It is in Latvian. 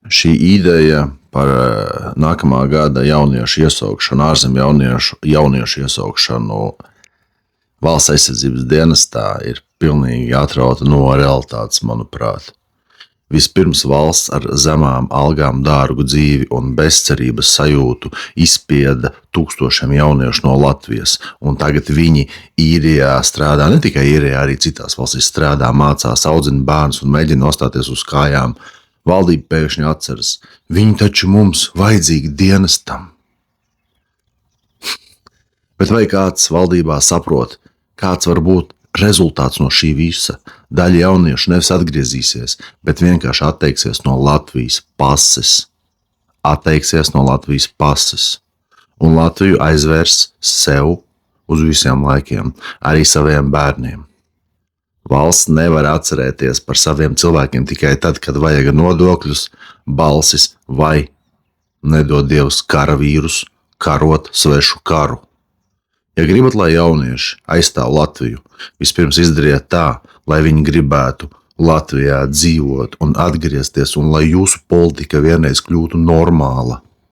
šī ideja par nākamā gada jauniešu iesaukšanu, ārzemju jauniešu iesaukšanu valsts aizsardzības dienestā ir pilnīgi atrauta no realitātes, manuprāt. Vispirms valsts ar zemām algām dārgu dzīvi un bezcerības sajūtu izspieda tūkstošiem jauniešu no Latvijas, un tagad viņi Īrijā strādā, ne tikai Īrijā, arī citās valstīs strādā, mācās, audzina bērnus un mēģina nostāties uz kājām. Valdība pēkšņi atceras, viņi taču mums vajadzīgi dienestam. Bet vai kāds valdībā saprot, kāds var būt rezultāts no šī visa? Daļa jauniešu nevis atgriezīsies, bet vienkārši atteiksies no Latvijas pases. Un Latviju aizvērs sev uz visiem laikiem, arī saviem bērniem. Valsts nevar atcerēties par saviem cilvēkiem tikai tad, kad vajag nodokļus, balsis vai, nedod Dievs, karavīrus, karot svešu karu. Ja gribat, lai jaunieši aizstāv Latviju, vispirms izdariet tā, lai viņi gribētu Latvijā dzīvot un atgriezties, un lai jūsu politika vienreiz kļūtu normāla.